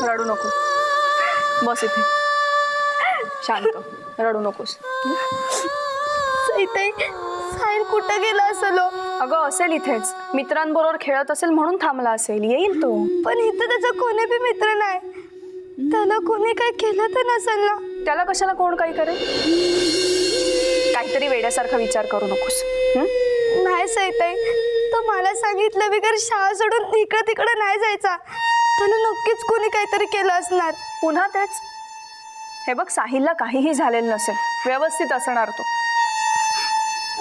रडू नको, बस इथे शांत, रडू नकोस. सईताई, साहिल कुठं गेला असेल? अगं असेल इथेच, मित्रांबरोबर खेळत असेल म्हणून थांबला असेल, येईल तो. पण इथं त्याचा कोणी बी मित्र नाही. त्याला कोणी काय केलं तर नसेल ना? त्याला कशाला कोण काही करेल? काहीतरी वेड्यासारखा विचार करू नकोस. नाही सईताई, तो मला सांगितलं बिगर शाळा सोडून इकडं तिकडं नाही जायचा. त्याला नक्कीच कोणी काहीतरी केलं असणार. पुन्हा तेच. हे बघ, साहिलला काहीही झालेलं नसेल, व्यवस्थित असणार तो.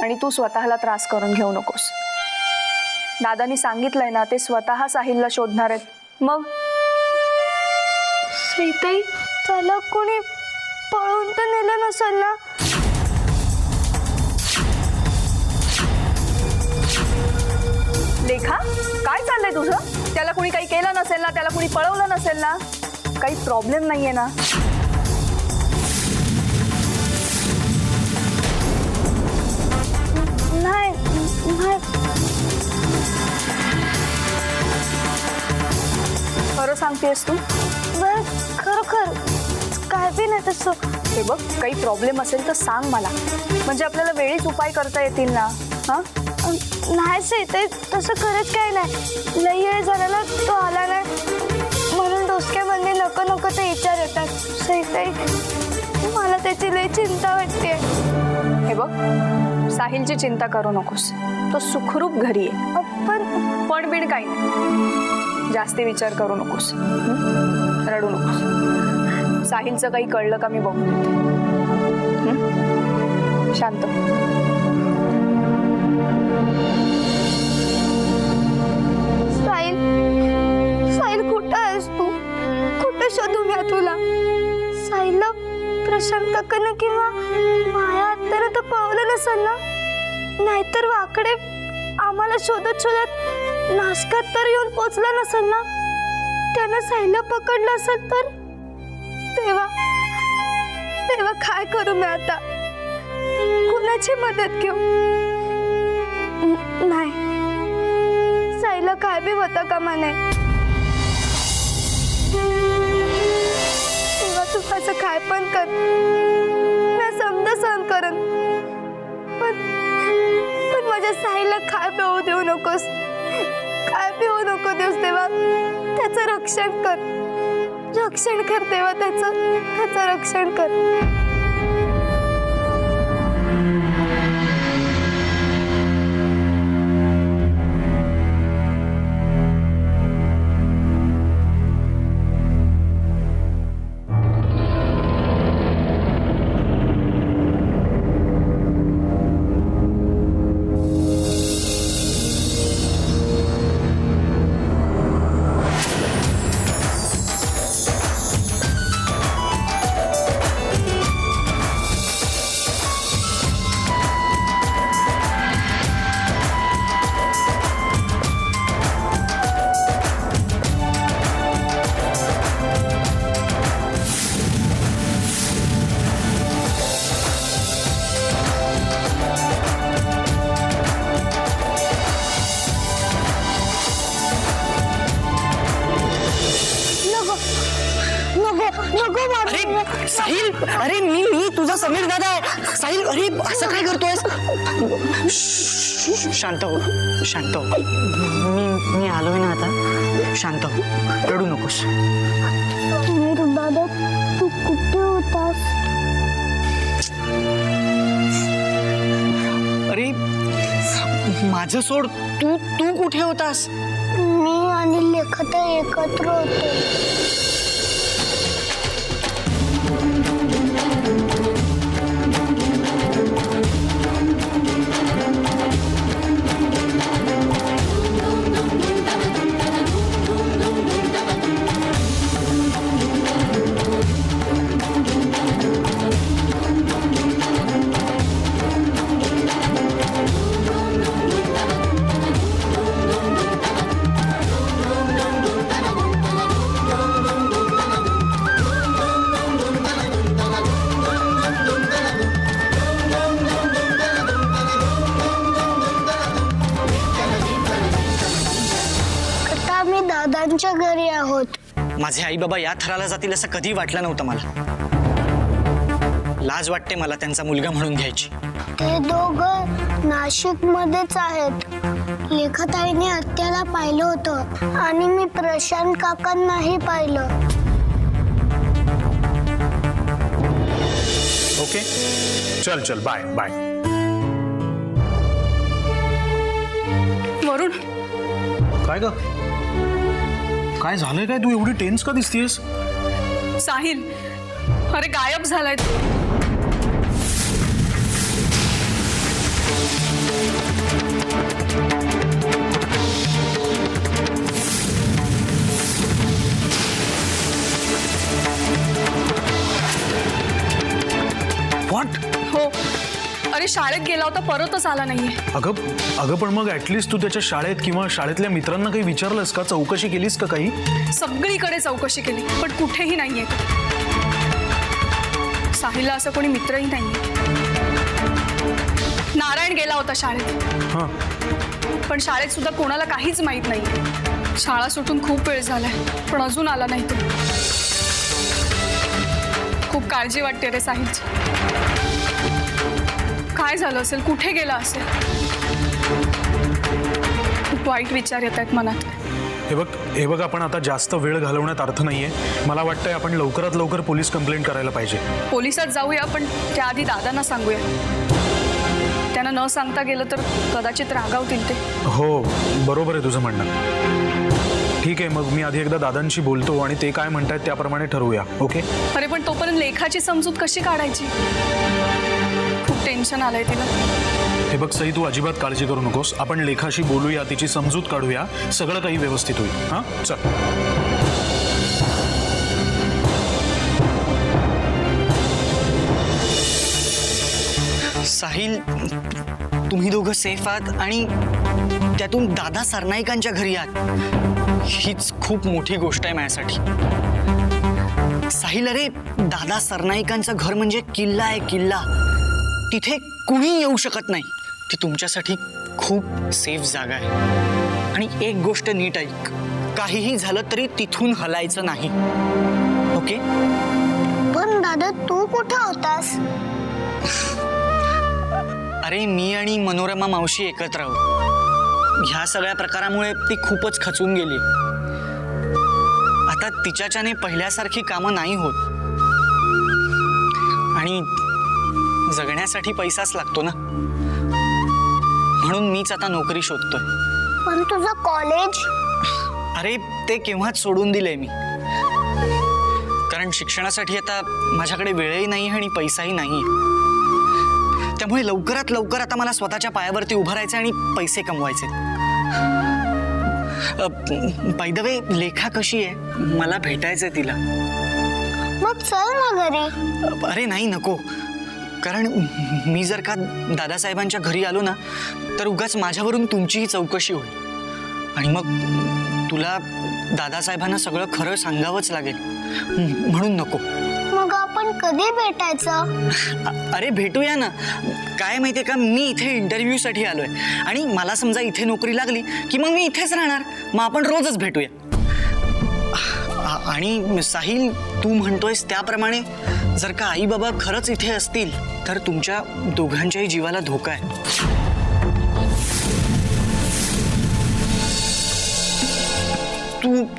आणि तू स्वतःला त्रास करून घेऊ नकोस. दादानी सांगितलंय ना, ते स्वतः साहिलला शोधणार आहेत. मग सईताई, त्याला कोणी पळून तर नेलं नसेल ना? लेखा, काय चाललंय तुझं? त्याला कोणी काही केलं नसेल ना, त्याला कोणी पळवलं नसेल ना, काही प्रॉब्लेम नाहीये ना? नाही नाही. खरं सांगतेस तू? खरोखर काय बी नाही तसं. हे बघ, काही प्रॉब्लेम असेल तर सांग मला, म्हणजे आपल्याला वेळीच उपाय करता येतील ना. हा, नाही सईताई, तसं खरंच काय नाही. लई वेळ झाला ना तो आला नाही, म्हणून डोसक्यामध्ये नको नको ते विचार येतात. सईताई, मला त्याची लई चिंता वाटते. हे बघ, साहिलची चिंता करू नकोस, तो सुखरूप घरी आहे. पण बिड काही नाही, जास्ती विचार करू नकोस. रडू नकोस. साहिलचं काही कळलं का मी बघून येते. शांत. साहिल, साहिल कुठं आहेस तू? कुठं शोधू मी तुला? साहिलला प्रशांत काकांना किंवा माया आत्याला तर पावलं नसेल ना? नाहीतर वाकडे आम्हाला शोधत शोधत नाशकात तर येऊन पोचला नसेल ना? त्यानं साहिलला पकडलं असेल तर? तेव्हा तेव्हा काय करू मी आता? कुणाची मदत घेऊ? नाही, साहिलला काय बी होतं का म्हणे. तेव्हा तू असं काय पण कर, मी समजा सहन करन. पण माझ्या साहिलला काय बी होऊ देऊ नकोस. काय बी होऊ नको देऊस. तेव्हा त्याचं रक्षण कर, रक्षण कर. तेव्हा त्याचं रक्षण कर. अरे साहिल, अरे मी तुझा समीर दादा आहे. साहिल, अरे असं काय करतोयस? शांत हो, शांत हो. मी आलोय ना आता. शांत हो, रडू नकोस. समीर दादा, तू कुठे होतास? अरे माझं सोड, तू कुठे होतास? मी आणि लेखा एकत्र होतो. दादांच्या घरी आहोत. माझे आई बाबा या थराला जातील असं कधी वाटलं नव्हतं मला. लाज वाटते मला त्यांचा मुलगा म्हणून घ्यायची. ते दोघं नाशिक मध्येच आहेत. लेखाताईने आत्याला पाहिलं होतं आणि मी प्रशांत काकांनाही पाहिलं. ओके चल चल बाय बाय. वरुण, काय ग काय झालंय काय तू एवढी टेन्स का दिसतीयस? साहिल अरे गायब झालाय. व्हॉट? हो, अरे शाळेत गेला होता, परतच आला नाहीये. अगं पण मग ऍटलीस्ट तू त्याच्या शाळेत किंवा शाळेतल्या मित्रांना काही विचारलंस का? चौकशी केलीस का काही? सगळीकडे चौकशी केली पण कुठेही नाहीये. साहिलला असं कोणी मित्रही नाहीये. नारायण गेला होता शाळेत, हां पण शाळेत सुद्धा कोणाला काहीच माहित नाहीये. शाळा सुटून खूप वेळ झालाय पण अजून आला नाही तो. खूप काळजी वाटते रे साहिलची. काय झालं असेल, कुठे गेला असेल? खूप वाईट विचार येत आहेत मनात. हे बघ आपण आता जास्त वेळ घालवण्यात अर्थ नाहीये. मला वाटतंय आपण लवकरात लवकर पोलीस कंप्लेंट करायला पाहिजे. पोलिसात जाऊया पण त्याआधी दादांना सांगूया. त्यांना न सांगता गेलं तर कदाचित रागावतील ते. हो बरोबर आहे तुझं म्हणणं. ठीक आहे मग मी आधी एकदा दादांशी बोलतो आणि ते काय म्हणतात त्याप्रमाणे ठरवूया. ओके. अरे पण तोपर्यंत लेखाची समजूत कशी काढायची? खूप टेन्शन आलंय तिला. हे बघ सई, तू अजिबात काळजी करू नकोस. आपण लेखाशी बोलूया, तिची समजूत काढूया, सगळं काही व्यवस्थित होईल. हां चल. साहिल, तुम्ही दोघं सेफ आहात आणि त्यातून दादा सरनाईकांच्या घरी आहात, हीच खूप मोठी गोष्ट आहे माझ्यासाठी. साहिल, अरे दादा सरनाईकांचं घर म्हणजे किल्ला आहे, किल्ला. तिथे कुणी येऊ शकत नाही. ती तुमच्यासाठी खूप सेफ जागा आहे. आणि एक गोष्ट नीट ऐक, काहीही झालं तरी तिथून हलायचं नाही. ओके? पण दादा तू कुठे होतास? अरे मी आणि मनोरमा मावशी एकत्र आहोत. ह्या सगळ्या प्रकारामुळे ती खूपच खचून गेली. आता तिच्याच्याने पहिल्यासारखी कामं नाही होत आणि जगण्यासाठी पैसाच लागतो ना, म्हणून मीच आता नोकरी शोधतोय. पण तुझं कॉलेज? अरे ते केव्हाच सोडून दिलंय मी, कारण शिक्षणासाठी आता माझ्याकडे वेळही नाही आणि पैसाही नाही. त्यामुळे लवकरात लवकर आता मला स्वतःच्या पायावरती उभं राहायचं आणि पैसे कमवायचे. बाय द वे, लेखा कशी आहे? मला भेटायचंय तिला. मग चल ना घरी. अरे नाही, नको. कारण मी जर का दादासाहेबांच्या घरी आलो ना तर उगाच माझ्यावरून तुमचीही चौकशी होईल आणि मग तुला दादासाहेबांना सगळं खरं सांगावंच लागेल, म्हणून नको. मग आपण कधी भेटायचं? अरे भेटूया ना. काय माहितीये का, मी इथे इंटरव्ह्यूसाठी आलोय आणि मला समजा इथे नोकरी लागली की मग मी इथेच राहणार. मग आपण रोजच भेटूया. आणि साहिल, तू म्हणतोयस त्याप्रमाणे जर का आई बाबा खरंच इथे असतील तर तुमच्या दोघांच्याही जीवाला धोका आहे.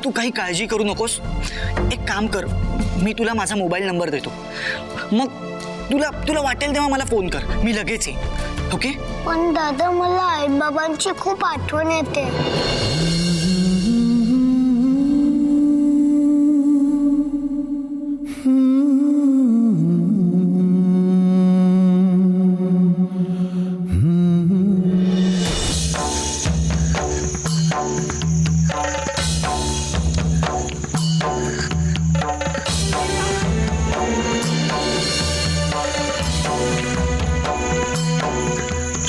तू काही काळजी करू नकोस. एक काम कर, मी तुला माझा मोबाईल नंबर देतो. मग तुला वाटेल तेव्हा मला फोन कर, मी लगेच येईन. ओके? पण दादा मला आई बाबांची खूप आठवण येते.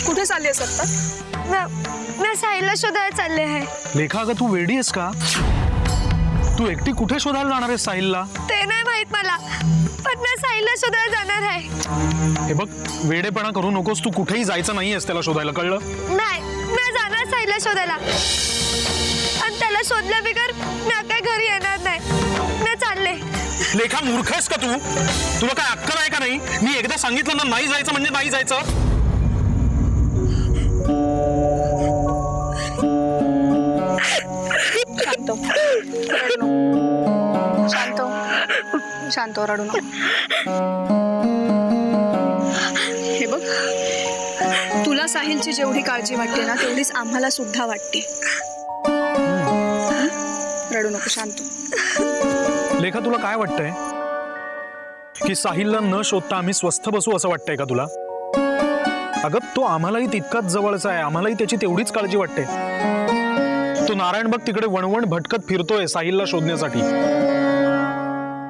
कुठे चालली आहेस आत्ता? मी साहिलला शोधायला चालले आहे. लेखा, अगं तू वेडी आहेस का? तू एकटी कुठे शोधायला जाणार आहेस साहिलला? ते नाही माहित मला, पण मी साहिलला शोधायला जाणार आहे. हे बघ, वेडेपणा करू नकोस. तू कुठेही जायचं नाहीयेस त्याला शोधायला, कळलं? नाही, मी जाणार साहिलला शोधायला आणि त्याला शोधल्या बिगर मी काय घरी येणार नाही. लेखा मूर्खस का तू? तुला काय अक्कल आहे का नाही? मी एकदा सांगितलं ना नाही जायचं म्हणजे नाही जायचं. शांत हो. रडू नको. शांत हो. शांत हो, रडू नको. हे बघ, तुला साहिलची जेवढी काळजी वाटते ना तेवढीच आम्हाला सुद्धा वाटते. रडू नको, शांत हो. लेखा तुला काय वाटतंय की साहिलला न शोधता आम्ही स्वस्थ बसू असं वाटतंय का तुला? अगं तो आम्हालाही तितकाच जवळचा आहे, आम्हालाही त्याची तेवढीच काळजी वाटते. तो नारायण बघ तिकडे वणवण भटकत फिरतोय साहिलला शोधण्यासाठी.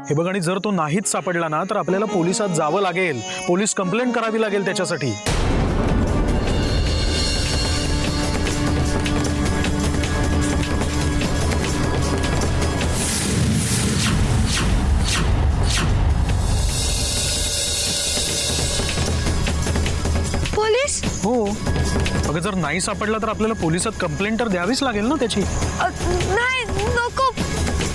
हे बघ, आणि जर तो नाहीच सापडला ना तर आपल्याला पोलिसात जावं लागेल, पोलीस कंप्लेंट करावी लागेल त्याच्यासाठी. पोलीस? हो, अगं जर नाही सापडला तर आपल्याला पोलिसात कंप्लेंट तर द्यावीच लागेल ना त्याची. नाही, नको.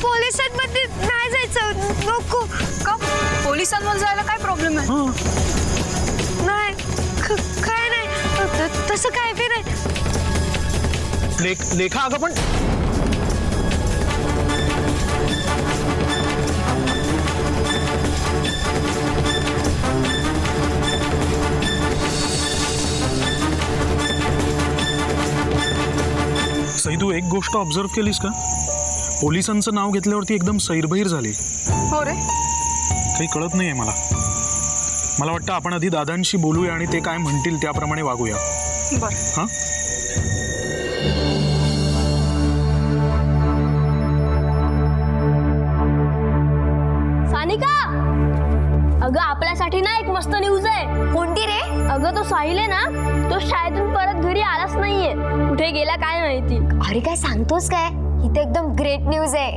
पोलिसांमध्ये नाही जायचं, नको. का पोलिसांवर जायला काय प्रॉब्लेम आहे? नाही, काय नाही, तसं काय बी नाही. लेखा अगं पण सई, तू एक गोष्ट ऑब्झर्व केलीस का? पोलिसांचं नाव घेतल्यावरती एकदम सैरभैर झाली. हो रे, काही कळत नाहीये मला. मला वाटतं आपण आधी दादांशी बोलूया आणि ते काय म्हणतील त्याप्रमाणे वागूया. बर. हा, सानिका, अगं आपल्यासाठी ना एक मस्त न्यूज आहे. कोणती रे? अगं तो साहिल आहे ना, तो शाळेतून परत घरी आलाच नाहीये. कुठे गेला काय माहिती. अरे काय सांगतोस काय? ही तर एकदम ग्रेट न्यूज आहे.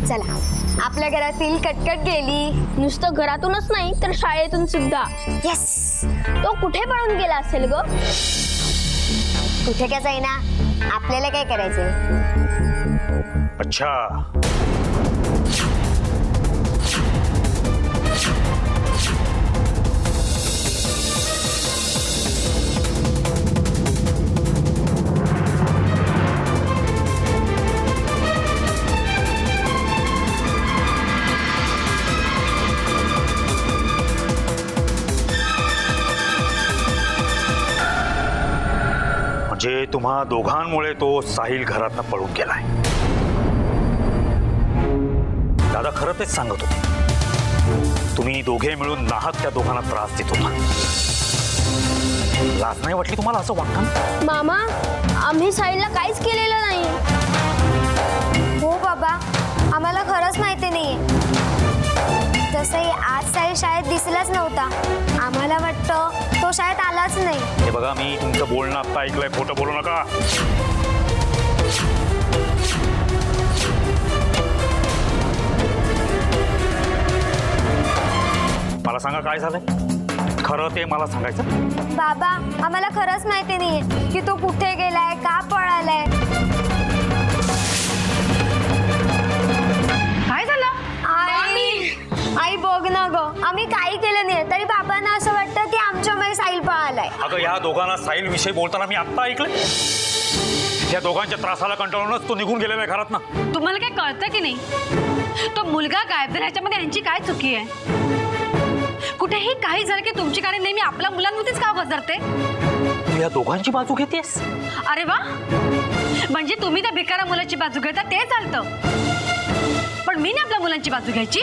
चला, आपल्या घरातील कटकट गेली. नुसतं घरातूनच नाही तर शाळेतून सुद्धा. येस. तो कुठे पळून गेला असेल ग? कुठे काय जाईना, आपल्याला काय करायचंय? अच्छा. म्हणजे तुम्हा दोघांमुळे तो साहिल घरातनं पळून गेलाय. दादा खरं तेच सांगत होते. तुम्ही दोघे मिळून नाहक त्या दोघांना त्रास देत होता. लाज नाही वाटली तुम्हाला असं वाटतं? मामा, आम्ही साहिलला काहीच केलेलं नाही. हो बाबा, आम्हाला खरंच माहिती नाहीये. तसंही आज साहिल शाळेत दिसलाच नव्हता. आम्हाला वाटतं तो शाळेत आलाच नाही. हे बघा, मी तुमचं बोलणं आता ऐकलंय, खोटं बोलू नका. मला सांगा काय झालंय? खरं ते मला सांगायचं. बाबा, आम्हाला खरंच माहिती नाहीये की तो कुठे गेलाय, का पळालाय. काय झालं? आई बघ ना ग, आम्ही काही केलं नाही तरी बाबांना असं वाटतं की आमच्यामुळे साहिल पळालाय. अगं या दोघांना साहिल विषयी बोलताना मी आत्ता ऐकलंय. या दोघांच्या त्रासाला कंटाळूनच तो निघून गेलेला आहे घरात ना. तुम्हाला काय कळतं की नाही? तो मुलगा गायब झाला, ह्याच्यामध्ये यांची काय चुकी आहे? कुठेही काही झालं की तुमची गाडी नेहमी आपल्या मुलांमध्येच का गजरते? तू या दोघांची बाजू घेतेस? अरे वा, म्हणजे तुम्ही त्या भिकारा मुलाची बाजू घेता ते चालतं, पण मी नाही आपल्या मुलांची बाजू घ्यायची.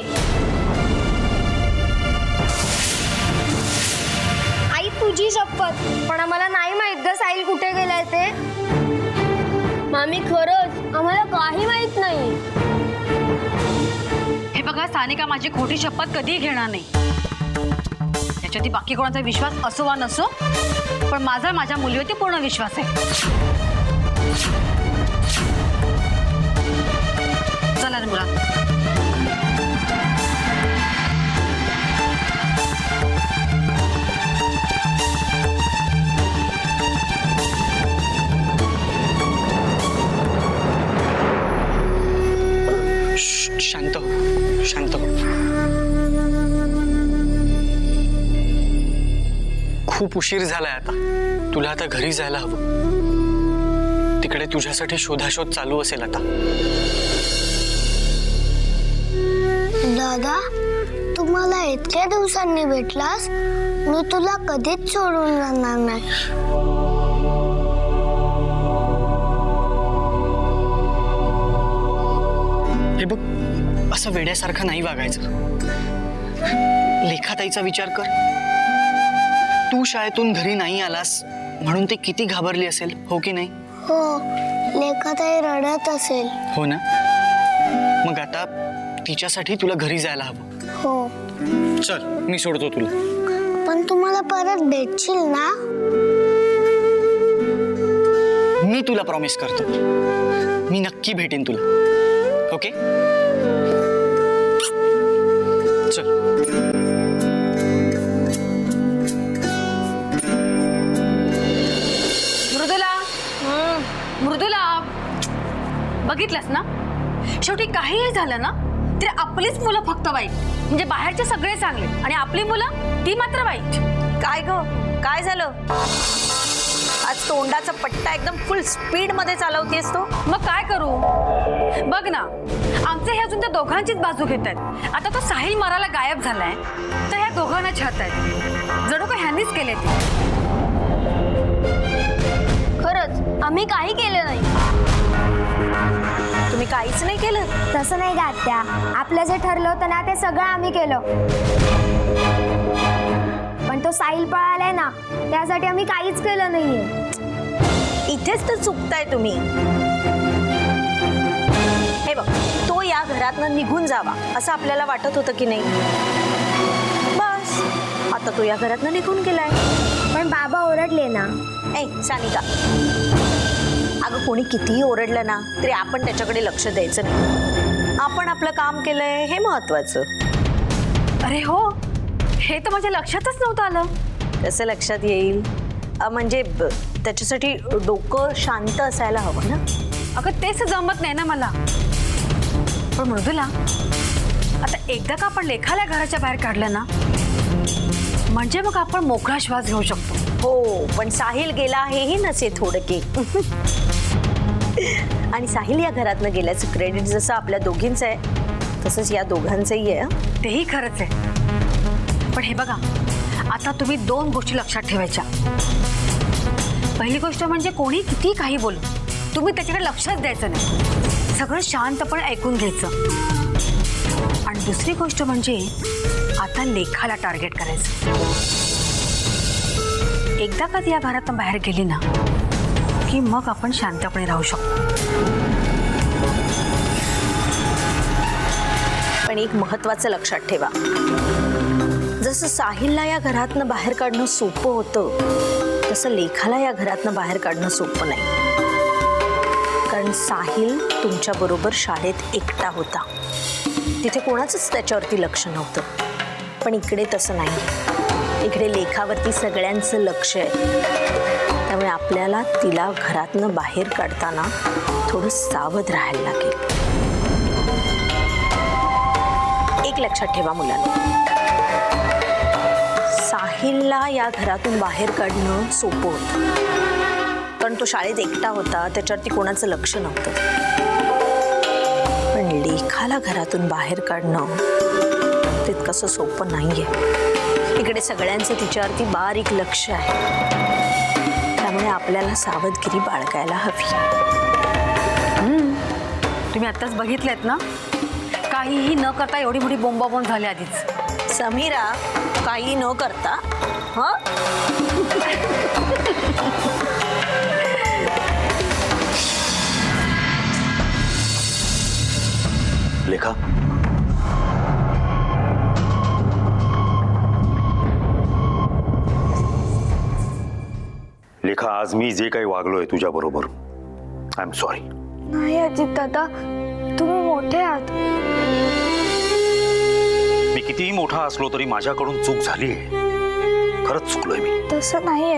आई तुझी शपथ, पण आम्हाला नाही माहित ग साहिल कुठे गेलाय ते. मामी खरंच आम्हाला काही माहित नाही. हे बघा सानिका, माझी खोटी शपथ कधीही घेणार नाही. याच्यावरती बाकी कोणाचा विश्वास असो वा नसो, पण माझा माझ्या मुलीवरती पूर्ण विश्वास आहे. चला रे मुला. शांत हो, शांत हो. खूप उशीर झालाय आता. तुला आता घरी जायला हवं. तिकडे तुझ्यासाठी शोधाशोध चालू असेल आता. दादा, तू मला इतक्या दिवसांनी भेटलास, मी तुला कधीच सोडून जाणार नाही. हे बघ, असं वेड्यासारखं नाही वागायचं. लेखाताईचा विचार कर. तू शाळेतून घरी नाही आलास म्हणून ते किती घाबरली असेल, हो की नाही? हो, लेखाताई रडत असेल. हो ना. मग आता तिच्यासाठी तुला घरी जायला हवं. हो, चल, मी सोडतो तुला. पण तू मला परत भेटशील ना? मी तुला प्रॉमिस करतो, मी नक्की भेटेन तुला. ओके, चल. मृदुला, बघितलंस ना, शेवटी काहीही झालं ना तरी आपलीच मुलं फक्त वाईट. म्हणजे बाहेरचे सगळे चांगले आणि आपली मुलं ती मात्र वाईट. काय ग, काय झालं? आज तोंडाचा पट्टा एकदम फुल स्पीड मध्ये चालवतेस तो. मग काय करू? बघ ना, आमचे हे अजून त्या दोघांचीच बाजू घेत आहेत. आता तो साहिल मारायला गायब झालाय तर ह्या दोघांना छत आहेत. जणू का ह्यांनीच केले ते. खरंच आम्ही काही केलं नाही. तुम्ही काहीच नाही केलं? तसं नाही का त्या, आपलं जे ठरलं होतं ना ते सगळं आम्ही केलं. पण तो साहिल पळालाय ना, त्यासाठी आम्ही काहीच केलं नाहीये. इथेच तर चुकताय तुम्ही. हे बघ, तो या घरातनं निघून जावा असं आपल्याला वाटत होतं की नाही? बस, आता तो या घरातनं निघून गेलाय. पण बाबा ओरडले ना. ए सानिका, अगं कोणी कितीही ओरडलं ना तरी आपण त्याच्याकडे लक्ष द्यायचं नाही. आपण आपलं काम केलंय हे महत्वाचं. अरे हो, हे तर माझ्या लक्षातच नव्हतं आलं. कसं लक्षात येईल? म्हणजे त्याच्यासाठी डोकं शांत असायला हवं ना. अगं तेच जमत नाही ना मला. पण मृदुला, आता एकदा का आपण लेखाला घराच्या बाहेर काढलं ना, म्हणजे मग आपण मोकळा श्वास घेऊ शकतो. हो, पण साहिल गेला हेही नसे थोडं की. आणि साहिल या घरातनं गेल्याचं क्रेडिट जसं आपल्या दोघींचं आहे तसंच या दोघांचंही आहे. तेही खरंच आहे. पण हे बघा, आता तुम्ही दोन गोष्टी लक्षात ठेवायच्या. पहिली गोष्ट म्हणजे कोणी किती काही बोलू, तुम्ही त्याच्याकडे लक्षच द्यायचं नाही. सगळं शांतपणे ऐकून घ्यायचं. आणि दुसरी गोष्ट म्हणजे आता लेखाला टार्गेट करायचं. एकदा का ती या घरातून बाहेर गेली ना की मग आपण शांतपणे राहू शकतो. पण एक महत्वाचं लक्षात ठेवा, जसं साहिलला या घरातनं बाहेर काढणं सोपं होतं तसं लेखाला या घरातनं बाहेर काढणं सोपं नाही. कारण साहिल तुमच्या बरोबर शाळेत एकटा होता, तिथे कोणाचंच त्याच्यावरती लक्ष नव्हतं. पण इकडे तसं नाही. इकडे लेखावरती सगळ्यांचं लक्ष आहे. त्यामुळे आपल्याला तिला घरातनं बाहेर काढताना थोडं सावध राहायला लागेल. एक लक्षात ठेवा मुलांना, साहिलला या घरातून बाहेर काढणं सोपं होतं कारण तो शाळेत एकटा होता, त्याच्यावरती कोणाचं लक्ष नव्हतं. पण लेखाला घरातून बाहेर काढणं तितकंसं सोपं नाहीये. इकडे सगळ्यांचं तिच्यावरती बारीक लक्ष आहे. त्यामुळे आपल्याला सावधगिरी बाळगायला हवी. तुम्ही आत्ताच बघितलेत ना, काहीही न करता एवढी मोठी बोंबाबोंब झाली आधीच. समीरा, काही न करता हा. लेखा, लेखा, आज मी जे काही वागलोय तुझ्या बरोबर, आय एम सॉरी. नाही अजित दादा, तुम्ही मोठे आहात. मी कितीही मोठा असलो तरी माझ्याकडून चूक झाली आहे. खरंच चुकलोय मी. तसं नाहीये,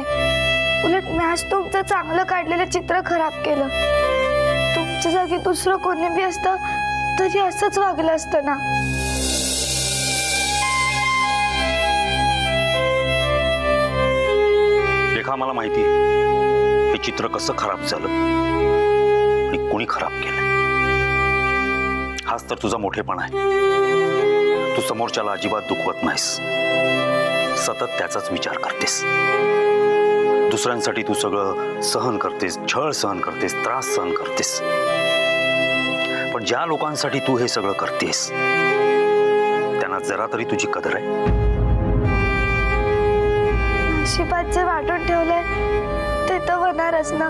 उलट मी आज तुमचं चांगलं काढलेलं चित्र खराब केलं. तुमच्या जागी दुसरं कोणी बी असतं तरी असंच वागलं असतं ना. लेखा, मला माहिती आहे हे चित्र कसं खराब झालं आणि कोणी खराब केलं. हाच तर तुझा मोठेपणा आहे. तू समोरच्याला अजिबात दुखवत नाहीस, सतत त्याचाच विचार करतेस. दुसऱ्यांसाठी तू सगळं सहन करतेस, छळ सहन करतेस, त्रास सहन करतेस. पण ज्या लोकांसाठी तू हे सगळं करतेस त्यांना जरा तरी तुझी कदर आहे. नशिबात जे वाटून ठेवलंय ते तर होणारच ना.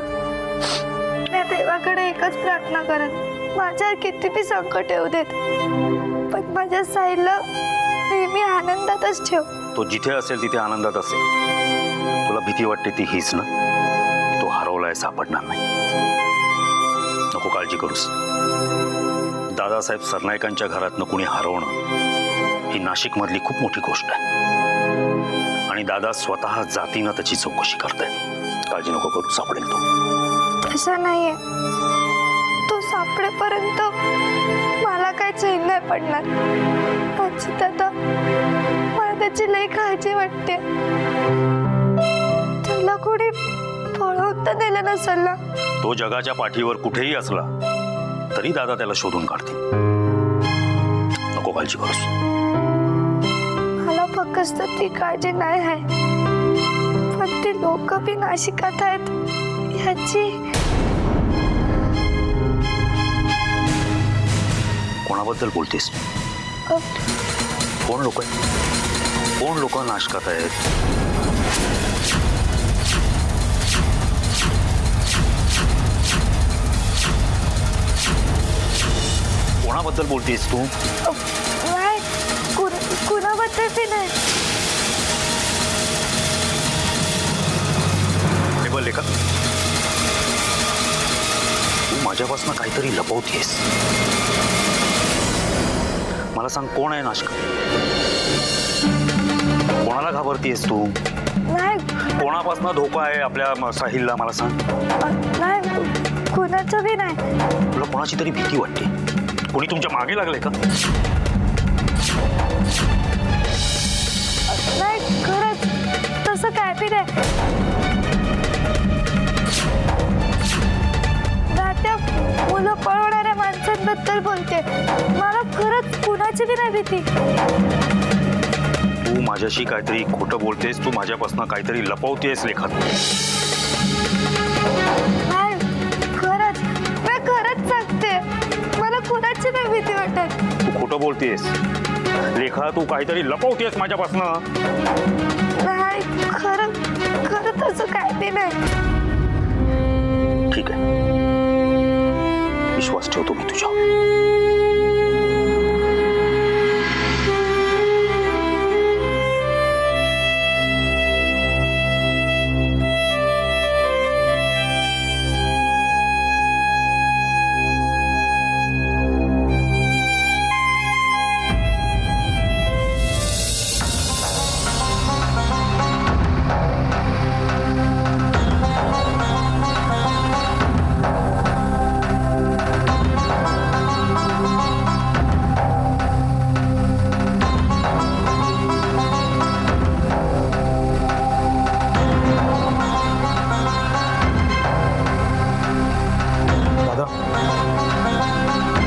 त्या देवाकडे एकच प्रार्थना करत, माझ्यावर किती बी संकट येऊ देत, पण माझ्या साईला नेहमी आनंदातच ठेव. तो जिथे असेल तिथे आनंदात असेल. तुला भीती वाटते ती हीच ना, तो हरवलाय, सापडणार नाही. नको काळजी करूस. दादासाहेब सरनाईकांच्या घरातनं कुणी हरवणं ही नाशिकमधली खूप मोठी गोष्ट आहे आणि दादा स्वतः जातीनं त्याची चौकशी करतायत. काळजी नको करू, सापडेल तो. तसं नाहीये, तो सापडेपर्यंत मला काय चैन नाही पडणार. आजी दादा, मला त्याची लई काळजी वाटते. त्याला कोणी पळवून तर दिलं नसेल ना. तो जगाच्या पाठीवर कुठेही असला तरी दादा त्याला शोधून काढतील. नको काळजी करूस. मला फक्त ती काळजी नाही आहे, पण ती लोक बी नाशिकात आहेत ह्याची. कोणाबद्दल बोलतेस? कोण लोक आहेत? कोण लोक नाशकात आहेत? कोणाबद्दल बोलतेस तू? नाही, कुणाबद्दल बी नाही. हे बघ लेखा, तू माझ्यापासून काहीतरी लपवतेस. मला सांग, कोण आहे नाशक? कोणाला घाबरतीयस तू? नाही, कोणापासून धोका आहे आपल्या साहिलला? मला सांग. नाही, कुणाचं बी नाही. तुला कोणाची तरी भीती वाटते? कोणी तुमच्या मागे लागले का? नाही, खरंच तसं काय बी नाही. त्या मुलं पळवणाऱ्या माणसांबद्दल बोलते. मला खरंच कुणाची बी नाही भीती. तू माझ्याशी काहीतरी खोटं बोलतेस. तू माझ्यापासून काहीतरी लपवतेस लेखा. नाही, खरंच मी खरंच सांगते, मला कुणाची नाही भीती वाटत. तू खोटं बोलतेस लेखा. तू काहीतरी लपवतेस माझ्यापासून. नाही, खरं खरं तसं काय बी नाही. ठीक आहे, विश्वास ठेवतो मी तुझ्यावर.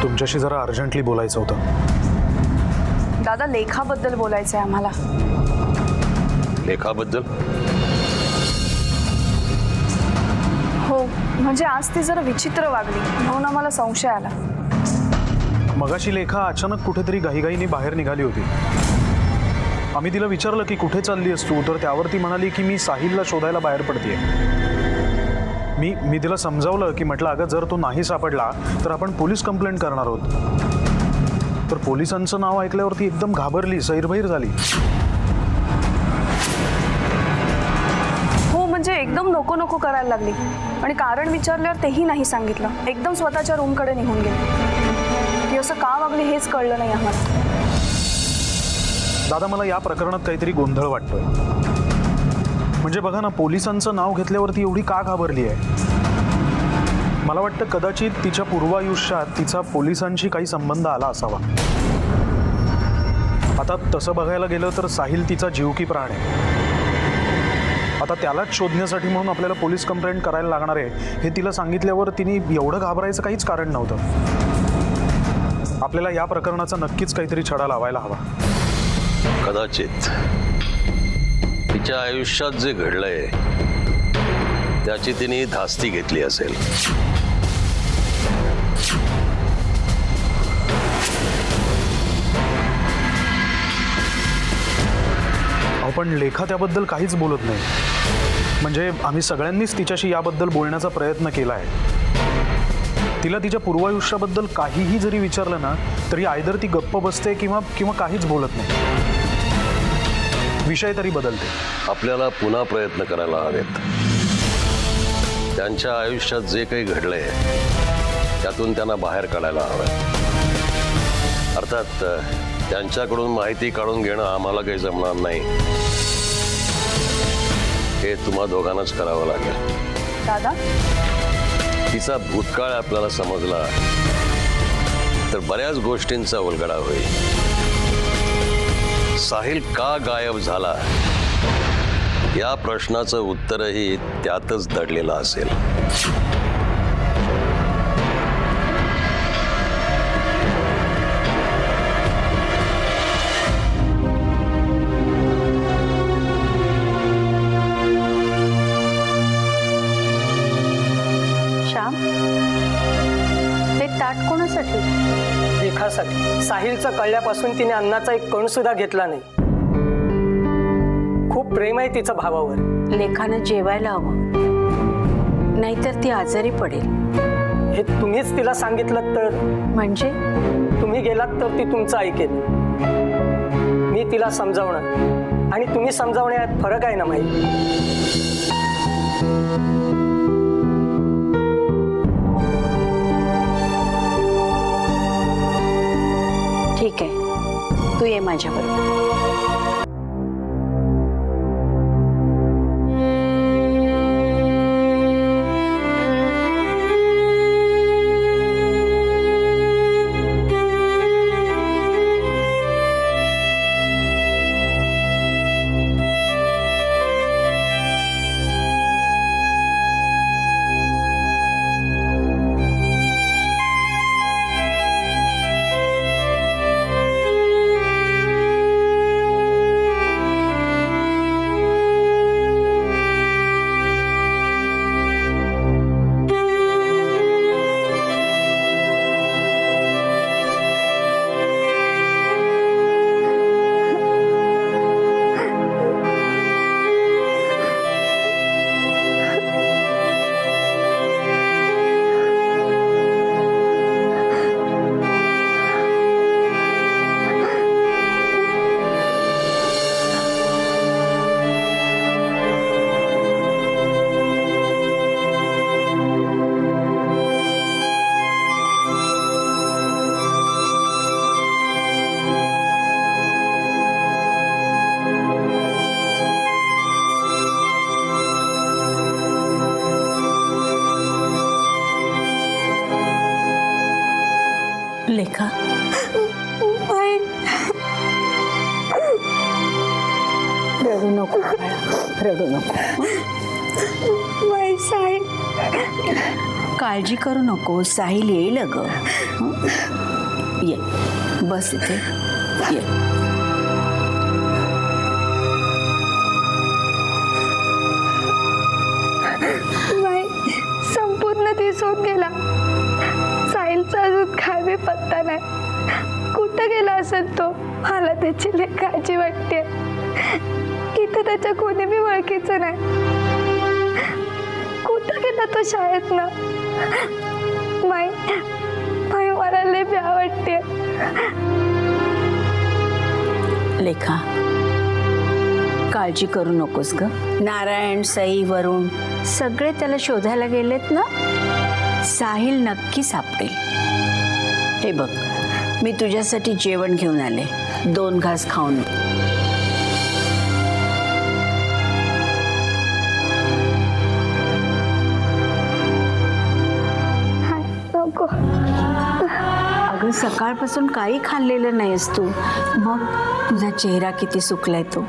तुमच्याशी जरा अर्जंटली बोलायचं होतं. दादा, लेखाबद्दल बोलायचं आहे आम्हाला. लेखाबद्दल? हो, म्हणजे आज ती जरा विचित्र वागली म्हणून आम्हाला संशय आला. मगाशी लेखा अचानक कुठेतरी घाईघाईने बाहेर निघाली होती. आम्ही तिला विचारलं की कुठे चालली आहेस तू, तर त्यावर ती म्हणाली की मी साहिलला शोधायला बाहेर पडतेय. मी तिला समजावलं की म्हटलं अगं, जर तो नाही सापडला तर आपण पोलीस कंप्लेंट करणार आहोत. तर पोलिसांचं नाव ऐकल्यावरती एकदम घाबरली, सैरभैर झाली. हो, म्हणजे एकदम नको नको करायला लागली आणि कारण विचारल्यावर तेही नाही सांगितलं. एकदम स्वतःच्या रूमकडे निघून गेली. ती असं का वागली हेच कळलं नाही आम्हाला. दादा, मला या प्रकरणात काहीतरी गोंधळ वाटतोय. म्हणजे बघा ना, पोलिसांचं नाव घेतल्यावरती एवढी का घाबरली आहे? मला वाटतं कदाचित तिच्या पूर्वायुष्यात तिचा पोलिसांशी काही संबंध आला असावा. आता तसं बघायला गेलं तर साहिल तिचा जीव की प्राण आहे. आता त्यालाच शोधण्यासाठी म्हणून आपल्याला पोलीस कंप्लेंट करायला लागणार आहे हे तिला सांगितल्यावर तिने एवढं घाबरायचं काहीच कारण नव्हतं. आपल्याला या प्रकरणाचा नक्कीच काहीतरी छडा लावायला हवा. कदाचित तिच्या आयुष्यात जे घडलंय त्याची तिने धास्ती घेतली असेल. पण लेखा त्याबद्दल काहीच बोलत नाही. म्हणजे आम्ही सगळ्यांनीच तिच्याशी याबद्दल बोलण्याचा प्रयत्न केला आहे. तिला तिच्या पूर्वायुष्याबद्दल काहीही जरी विचारलं ना तरी आयदर ती गप्प बसते किंवा काहीच बोलत नाही. विषय तरी बदलते. आपल्याला पुन्हा प्रयत्न करायला हवेत. त्यांच्या आयुष्यात जे काही घडलंय त्यातून त्यांना बाहेर काढायला हवं. अर्थात त्यांच्याकडून माहिती काढून घेणं आम्हाला काही जमणार नाही. हे तुम्हा दोघांनाच करावं लागेल. दादा, तिचा भूतकाळ आपल्याला समजला तर बऱ्याच गोष्टींचा उलगडा होईल. साहिल का गायब झाला या प्रश्नाचं उत्तरही त्यातच दडलेलं असेल. श्याम, हे ताट कोणासाठी? लेखासाठी. साहिलचं कळल्यापासून तिने अन्नाचा एक कण सुद्धा घेतला नाही. खूप प्रेम आहे तिचं भावावर. लेखानं जेवायला हवं, नाहीतर ती आजारी पडेल. हे तुम्हीच तिला सांगितलं तर? म्हणजे तुम्ही गेलात तर ती तुमचं ऐकेल. मी तिला समजावणार आणि तुम्ही समजावण्यात फरक आहे ना माहिती. ठीक आहे, तू ये माझ्याबरोबर. लेखा, रडू नको, रडू नको. साहिल, काळजी करू नको, साहिल येईल ग. ये, बस इथे ये. संपूर्ण दिसून गेला. साहिलचा अजून काय बी पत्ता नाही. कुठं गेला असेल तो? मला त्याची लई काळजी वाटते. इथं त्याच्या कोणी बी ओळखीचं नाही. कुठं गेला तो शाळेत ना? माई मला लई भ्या वाटते. लेखा, काळजी करू नकोस ग. नारायण, सई, वरुण सगळे त्याला शोधायला गेलेत ना. साहिल नक्की सापडेल. हे बघ, मी तुझ्यासाठी जेवण घेऊन आले. 2 घास खाऊन. नको. अगं, सकाळपासून काही खाल्लेलं नाहीस तू. मग तुझा चेहरा किती सुकलाय तो.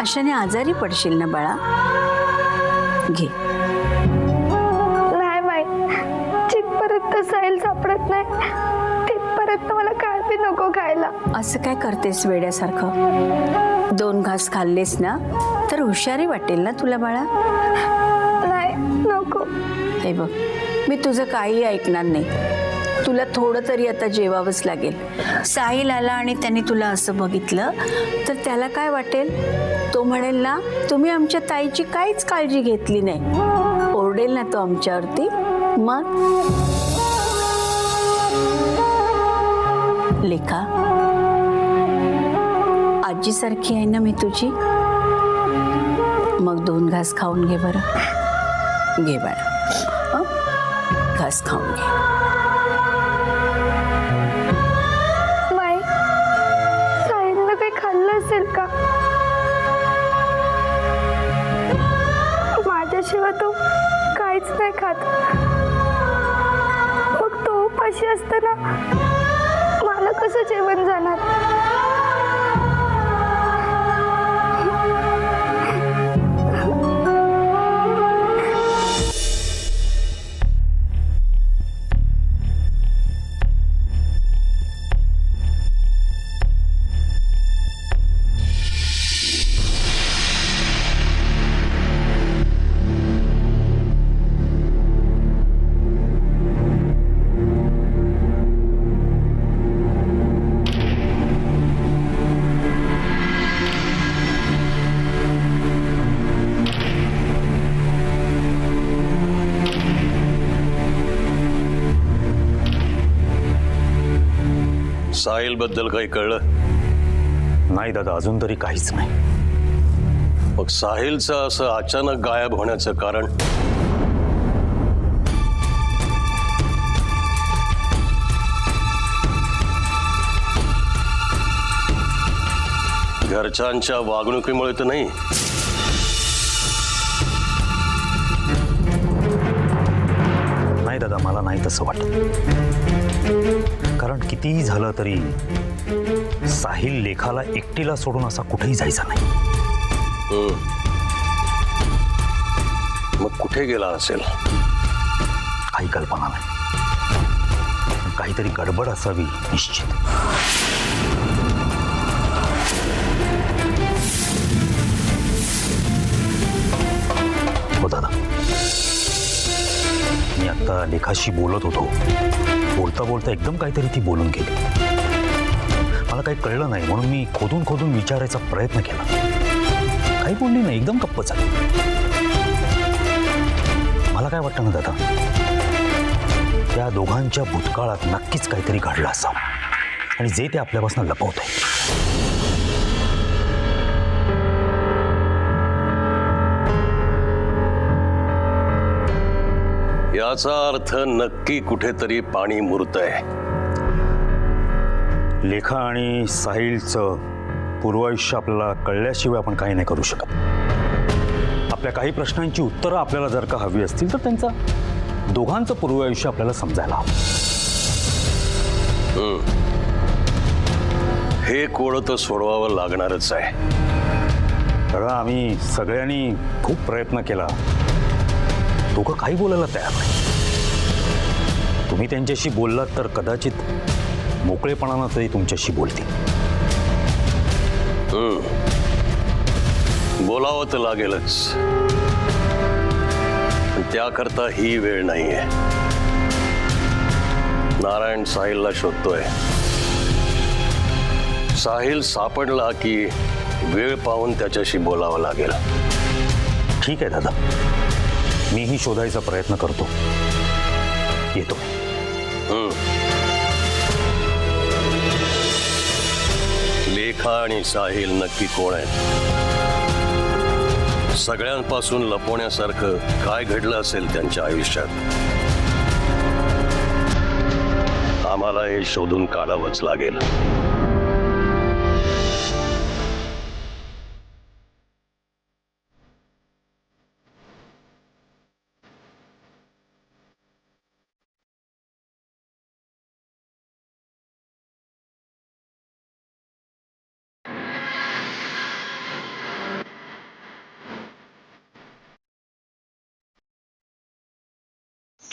अशाने आजारी पडशील ना बाळा. घे. नाही बाई, जिथपर्यंत साहिल सापडत नाही तिथपर्यंत मला काय बी नको खायला. असं काय करतेस वेड्यासारखं? 2 घास खाल्लेस ना तर हुशारी वाटेल ना तुला बाळा. नाही नको. हे बघ, मी तुझं काही ऐकणार नाही. तुला थोडं तरी आता जेवावंच लागेल. साहिल आला आणि त्याने तुला असं बघितलं तर त्याला काय वाटेल? तो म्हणेल ना, तुम्ही आमच्या ताईची काहीच काळजी घेतली नाही. ओरडेल ना तो आमच्यावरती. मग लेखा, आजीसारखी आहे ना मी तुझी. मग 2 घास खाऊन घे बरं. घे बाळा, हं? घास खाऊन घे. बाई, साहिलनं काही खाल्लं असेल का? माझ्याशिवाय तो काहीच नाही खात. मग तो उपाशी असताना मला कसं जेवण जाणार? साहिल बद्दल काही कळलं? नाही दादा, अजून तरी काहीच नाही. मग साहिलचं असं अचानक गायब होण्याचं कारण? घरच्यांच्या वागणुकीमुळे तर नाही? नाही दादा, मला नाही तसं वाटत. कारण कितीही झालं तरी साहिल लेखाला एकटीला सोडून असा कुठेही जायचा नाही. मग कुठे गेला असेल? काही कल्पना नाही. काहीतरी गडबड असावी निश्चित. हो दादा, मी आता लेखाशी बोलत होतो. बोलता बोलता एकदम काहीतरी ती बोलून गेली. मला काही कळलं नाही म्हणून मी खोदून खोदून विचारायचा प्रयत्न केला. काही बोलली नाही, एकदम गप्प झाली. मला काय वाटतं ना दादा, त्या दोघांच्या भूतकाळात नक्कीच काहीतरी घडलं असावं आणि जे ते आपल्यापासून लपवत आहे. याचा अर्थ नक्की कुठेतरी पाणी मुरतंय. लेखा आणि साहिलचं पूर्वायुष्य आपल्याला कळल्याशिवाय आपण काही नाही करू शकत. आपल्या काही प्रश्नांची उत्तरं आपल्याला जर का हवी असतील तर त्यांचा दोघांचं पूर्वायुष्य आपल्याला समजायला हवं. हे कोड तर सोडवावं लागणारच आहे. कारण आम्ही सगळ्यांनी खूप प्रयत्न केला. दोघं काही बोलायला तयार नाही. तुम्ही त्यांच्याशी बोललात तर कदाचित मोकळेपणानं तरी तुमच्याशी बोलतील. बोलावं तर लागेलच, पण त्याकरता ही वेळ नाहीये. नारायण साहिलला शोधतोय. साहिल सापडला की वेळ पाहून त्याच्याशी बोलावं लागेल. ठीक आहे दादा, मीही शोधायचा प्रयत्न करतो. येतो. लेखा आणि साहिल नक्की कोण आहेत? सगळ्यांपासून लपवण्यासारखं काय घडलं असेल त्यांच्या आयुष्यात? आम्हाला हे शोधून काढावंच लागेल.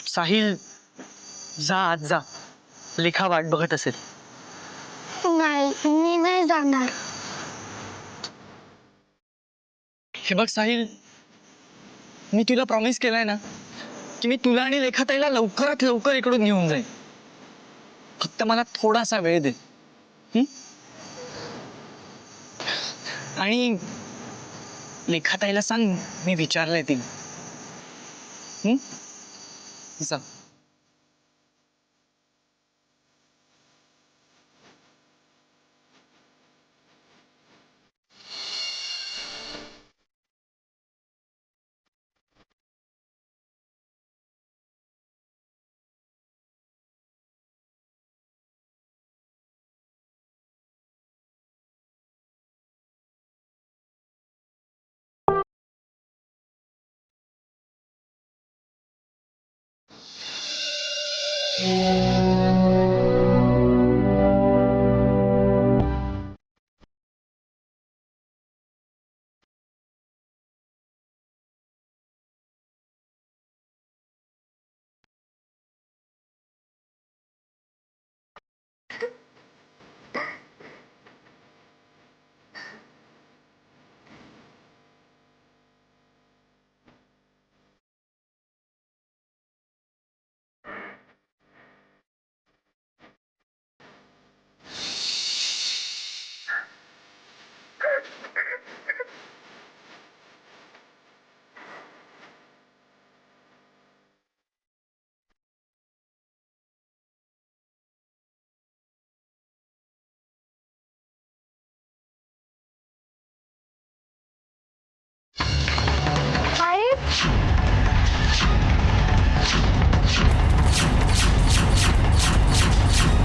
साहिल जा आज जा, लेखा वाट बघत असेल. नाही मी नाही जाणार. हे बघ साहिल, मी तुला प्रॉमिस केलाय ना की मी तुला आणि लेखाताईला लवकरात लवकर इकडून घेऊन जाईन. फक्त मला थोडासा वेळ दे. हं? आणि लेखाताईला सांग मी विचारलंय तिला. हं? जा.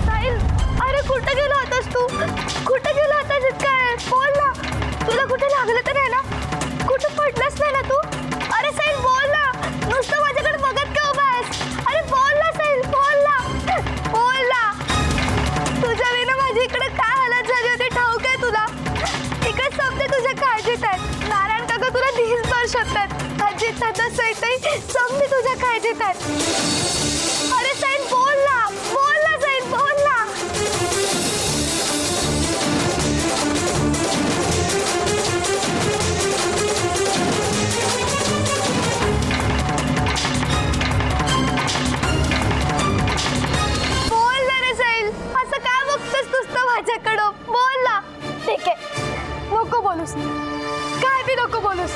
साहिल, अरे कुठे गेला होतास तू? कुठे गेला होतास? काय बोल ना. तुला कुठे लागलं तर नाही ना? कुठे पडलास नाही ना तू? अरे साहिल बोल ना. नुसतं माझ्याकडे बघत का उभा आहेस? अरे बोल ना साहिल, बोल ना. बोल ना. तुझ्या विना माझी इकडे काय हालत झाली होती ठाऊक आहे तुला? इकडे समजे तुझ्या काळजीत आहेत. नारायण काका तुला दिसभर शकतात. अजित दादा सैताई समजे तुझ्या काळजीत आहेत. अरे साहिल बोल ना. बोल ना साहिल, बोल ना. बोल ना रे साहिल. असं काय बघतोस नुसतं माझ्याकडं? बोल ना. ठीक आहे, नको बोलूस, काय बी नको बोलूस,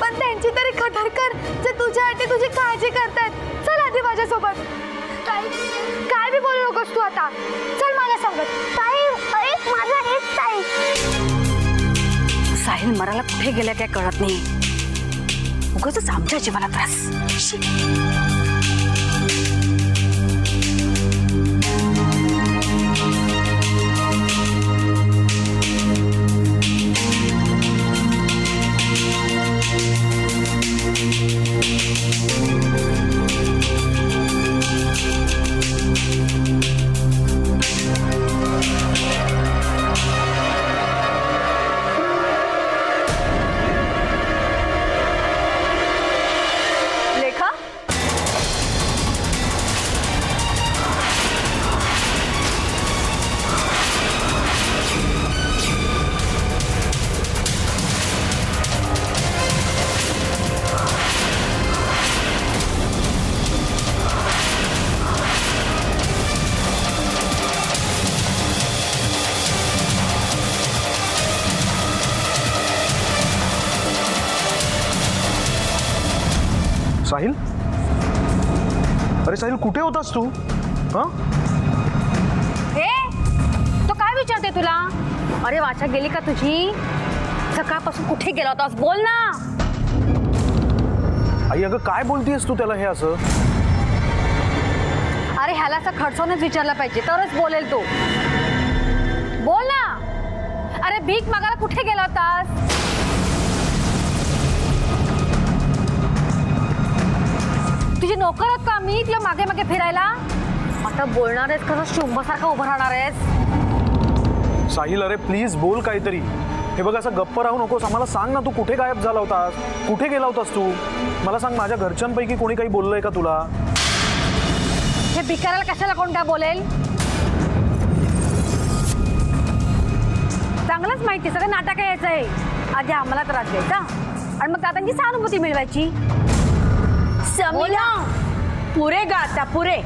पण त्यांची तरी कदर कर जे तुझ्यासाठी तुझी काळजी करतायत. चल आधी माझ्यासोबत. काय बी बोलू नकोस तू आता. चल माझ्या सांगत. माझा एक ताई. साहिल मराला कुठे गेला काय कळत नाही. उगाच आमच्या जीवाला त्रास. शी. लेखा, साहिल, अरे साहिल कुठे होतास तू? हा, हे तो काय विचारते तुला? अरे वाचा गेली का तुझी? सकाळपासून कुठे गेला होतास? बोल ना. आई अगं काय बोलतीयस तू त्याला हे असं? अरे ह्याला असं खडसावूनच विचारलं पाहिजे तरच बोलेल तो. बोल ना. अरे भीक मागायला कुठे गेला होतास? तुझी नोकर आहोत का मी तुला मागे मागे फिरायला? आता बोलणार आहेस कसं शुंभासारखं उभं राहणार आहेस? साहिल अरे प्लीज बोल काहीतरी. हे बघ असं गप्प राहू नकोस. आम्हाला सांग ना तू कुठे गायब झाला होतास? कुठे गेला होतास तू? मला सांग, माझ्या घरच्यांपैकी कोणी काही बोललंय का तुला? हे भिकाऱ्याला कशाला कोण काय बोलेल? चांगलंच माहिती सगळं नाटक यायचं आहे. आधी आम्हाला त्रास द्यायचा आणि मग दादांची सहानुभूती मिळवायची. समीरा पुरे गा आता पुरे.